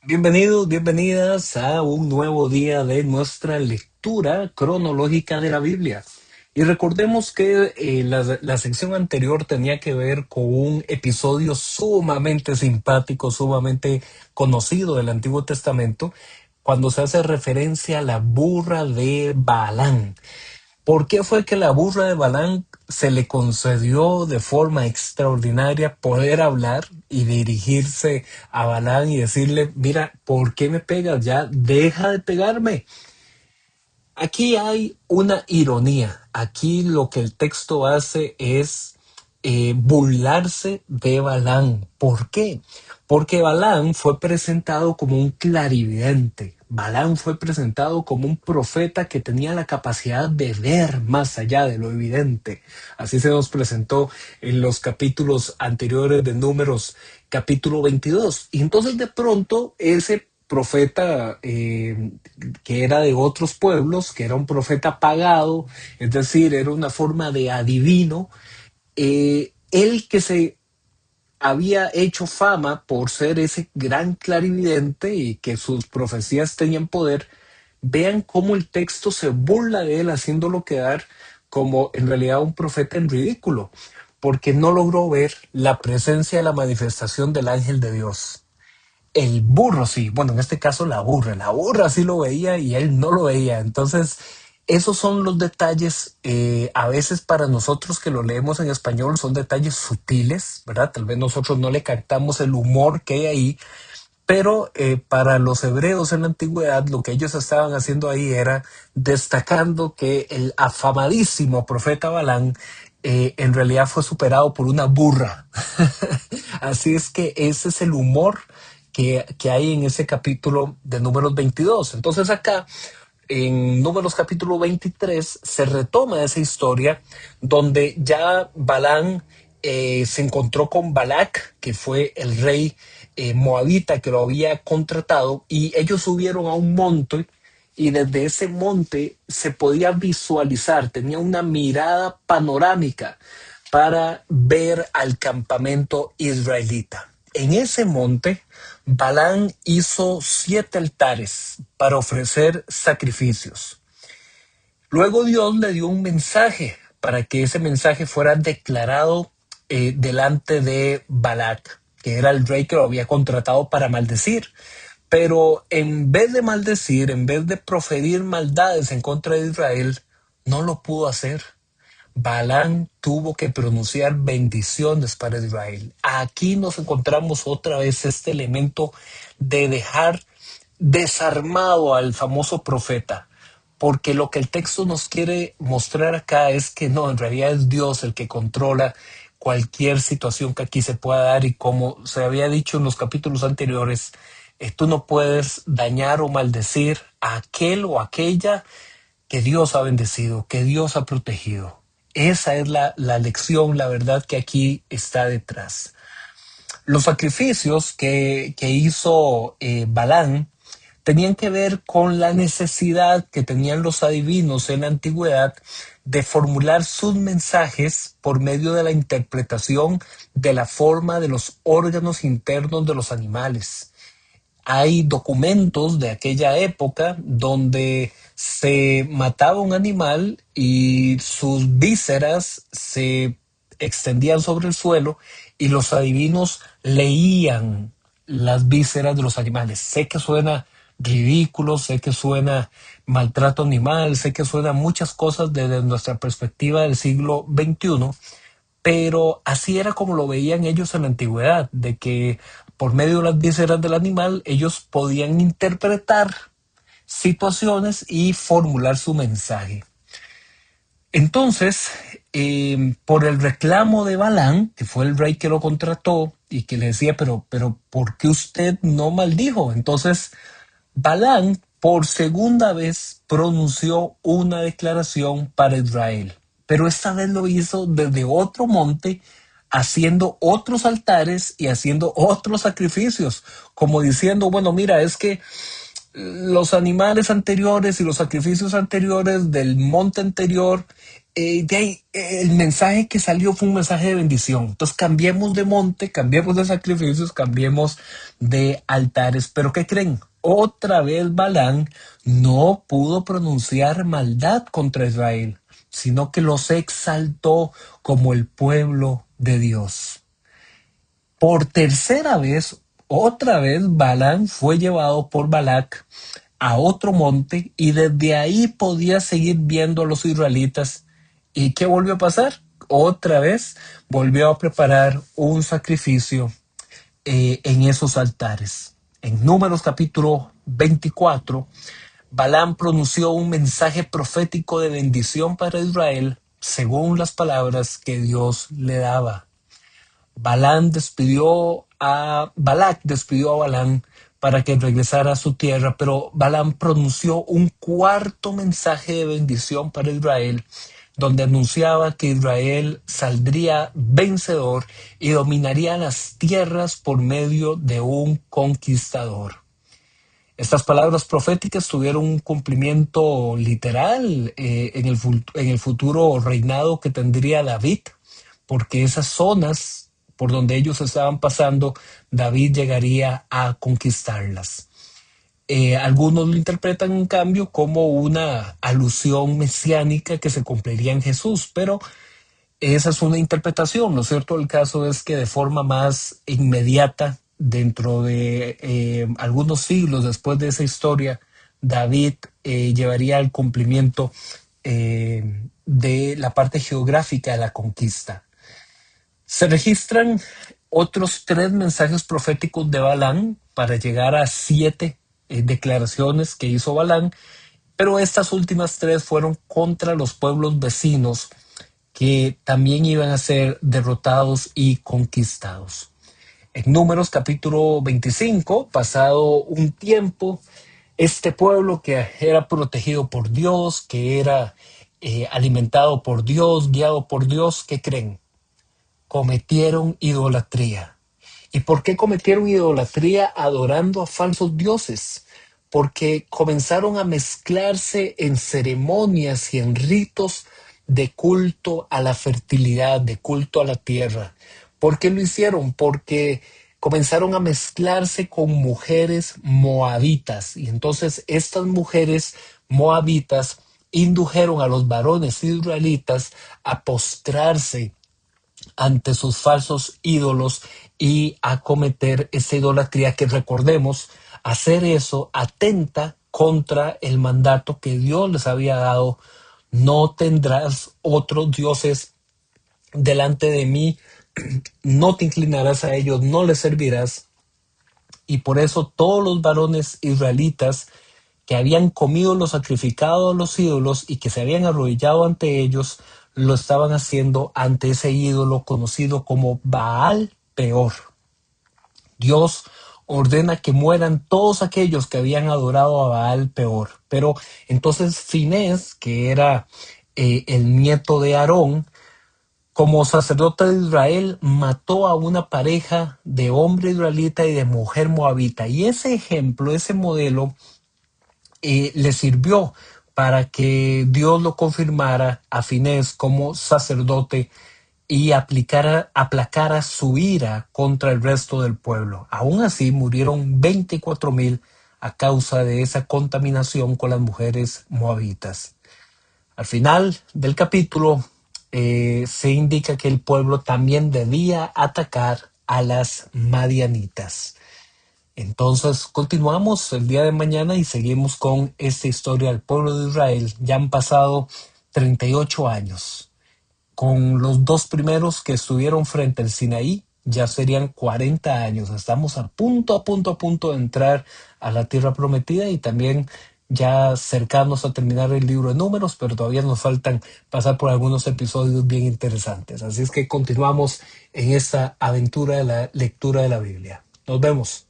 Bienvenidos, bienvenidas a un nuevo día de nuestra lectura cronológica de la Biblia. Y recordemos que la sección anterior tenía que ver con un episodio sumamente simpático, sumamente conocido del Antiguo Testamento, cuando se hace referencia a la burra de Balaam. ¿Por qué fue que la burra de Balaam se le concedió de forma extraordinaria poder hablar y dirigirse a Balaam y decirle, mira, ¿por qué me pegas? Ya deja de pegarme. Aquí hay una ironía. Aquí lo que el texto hace es burlarse de Balaam. ¿Por qué? Porque Balaam fue presentado como un clarividente. Balaam fue presentado como un profeta que tenía la capacidad de ver más allá de lo evidente. Así se nos presentó en los capítulos anteriores de Números, capítulo 22. Y entonces de pronto ese profeta que era de otros pueblos, que era un profeta pagado, es decir, era una forma de adivino, él que se había hecho fama por ser ese gran clarividente y que sus profecías tenían poder, vean cómo el texto se burla de él, haciéndolo quedar como en realidad un profeta en ridículo, porque no logró ver la presencia de la manifestación del ángel de Dios. El burro sí, bueno, en este caso la burra sí lo veía y él no lo veía. Entonces, esos son los detalles, a veces para nosotros que lo leemos en español son detalles sutiles, ¿verdad? Tal vez nosotros no le captamos el humor que hay ahí, pero para los hebreos en la antigüedad lo que ellos estaban haciendo ahí era destacando que el afamadísimo profeta Balán en realidad fue superado por una burra. Así es que ese es el humor que hay en ese capítulo de Números 22. Entonces acá, en Números capítulo 23, se retoma esa historia donde ya Balán se encontró con Balac, que fue el rey moabita que lo había contratado, y ellos subieron a un monte y desde ese monte se podía visualizar, tenía una mirada panorámica para ver al campamento israelita. En ese monte, Balán hizo 7 altares para ofrecer sacrificios. Luego Dios le dio un mensaje para que ese mensaje fuera declarado delante de Balac, que era el rey que lo había contratado para maldecir. Pero en vez de maldecir, en vez de proferir maldades en contra de Israel, no lo pudo hacer. Balán tuvo que pronunciar bendiciones para Israel. Aquí nos encontramos otra vez este elemento de dejar desarmado al famoso profeta, porque lo que el texto nos quiere mostrar acá es que no, en realidad es Dios el que controla cualquier situación que aquí se pueda dar, y como se había dicho en los capítulos anteriores, tú no puedes dañar o maldecir a aquel o aquella que Dios ha bendecido, que Dios ha protegido. Esa es la lección, la verdad que aquí está detrás. Los sacrificios que hizo Balán tenían que ver con la necesidad que tenían los adivinos en la antigüedad de formular sus mensajes por medio de la interpretación de la forma de los órganos internos de los animales. Hay documentos de aquella época donde se mataba un animal y sus vísceras se extendían sobre el suelo y los adivinos leían las vísceras de los animales. Sé que suena ridículo, sé que suena maltrato animal, sé que suena muchas cosas desde nuestra perspectiva del siglo XXI, pero así era como lo veían ellos en la antigüedad, de que por medio de las vísceras del animal ellos podían interpretar situaciones y formular su mensaje. Entonces, por el reclamo de Balán, que fue el rey que lo contrató y que le decía, pero ¿por qué usted no maldijo? Entonces, Balán por segunda vez pronunció una declaración para Israel, pero esta vez lo hizo desde otro monte, haciendo otros altares y haciendo otros sacrificios, como diciendo, bueno, mira, es que los animales anteriores y los sacrificios anteriores del monte anterior, de ahí, el mensaje que salió fue un mensaje de bendición. Entonces cambiemos de monte, cambiemos de sacrificios, cambiemos de altares. Pero ¿qué creen? Otra vez Balán no pudo pronunciar maldad contra Israel, sino que los exaltó como el pueblo de Dios. Por tercera vez, otra vez Balán fue llevado por Balac a otro monte y desde ahí podía seguir viendo a los israelitas. ¿Y qué volvió a pasar? Otra vez volvió a preparar un sacrificio en esos altares. En Números capítulo 24, Balaam pronunció un mensaje profético de bendición para Israel según las palabras que Dios le daba. Balac despidió a Balaam para que regresara a su tierra, pero Balaam pronunció un cuarto mensaje de bendición para Israel, donde anunciaba que Israel saldría vencedor y dominaría las tierras por medio de un conquistador. Estas palabras proféticas tuvieron un cumplimiento literal en el futuro reinado que tendría David, porque esas zonas por donde ellos estaban pasando, David llegaría a conquistarlas. Algunos lo interpretan en cambio como una alusión mesiánica que se cumpliría en Jesús, pero esa es una interpretación, ¿no es cierto? El caso es que de forma más inmediata, dentro de algunos siglos después de esa historia, David llevaría al cumplimiento de la parte geográfica de la conquista. Se registran otros 3 mensajes proféticos de Balán para llegar a 7 declaraciones que hizo Balán, pero estas últimas 3 fueron contra los pueblos vecinos que también iban a ser derrotados y conquistados. En Números capítulo 25, pasado un tiempo, este pueblo que era protegido por Dios, que era alimentado por Dios, guiado por Dios, ¿qué creen? Cometieron idolatría. ¿Y por qué cometieron idolatría adorando a falsos dioses? Porque comenzaron a mezclarse en ceremonias y en ritos de culto a la fertilidad, de culto a la tierra. ¿Por qué lo hicieron? Porque comenzaron a mezclarse con mujeres moabitas. Y entonces estas mujeres moabitas indujeron a los varones israelitas a postrarse ante sus falsos ídolos y a cometer esa idolatría que, recordemos, hacer eso atenta contra el mandato que Dios les había dado: no tendrás otros dioses delante de mí, no te inclinarás a ellos, no les servirás. Y por eso todos los varones israelitas que habían comido lo sacrificado a los ídolos y que se habían arrodillado ante ellos, lo estaban haciendo ante ese ídolo conocido como Baal Peor. Dios ordena que mueran todos aquellos que habían adorado a Baal Peor. Pero entonces Finés, que era el nieto de Aarón, como sacerdote de Israel, mató a una pareja de hombre israelita y de mujer moabita. Y ese ejemplo, ese modelo, le sirvió para que Dios lo confirmara a Finés como sacerdote y aplacara su ira contra el resto del pueblo. Aún así, murieron 24,000 a causa de esa contaminación con las mujeres moabitas. Al final del capítulo se indica que el pueblo también debía atacar a las madianitas. Entonces continuamos el día de mañana y seguimos con esta historia del pueblo de Israel. Ya han pasado 38 años. Con los 2 primeros que estuvieron frente al Sinaí, ya serían 40 años. Estamos a punto de entrar a la tierra prometida y también ya cercanos a terminar el libro de Números, pero todavía nos faltan pasar por algunos episodios bien interesantes. Así es que continuamos en esta aventura de la lectura de la Biblia. Nos vemos.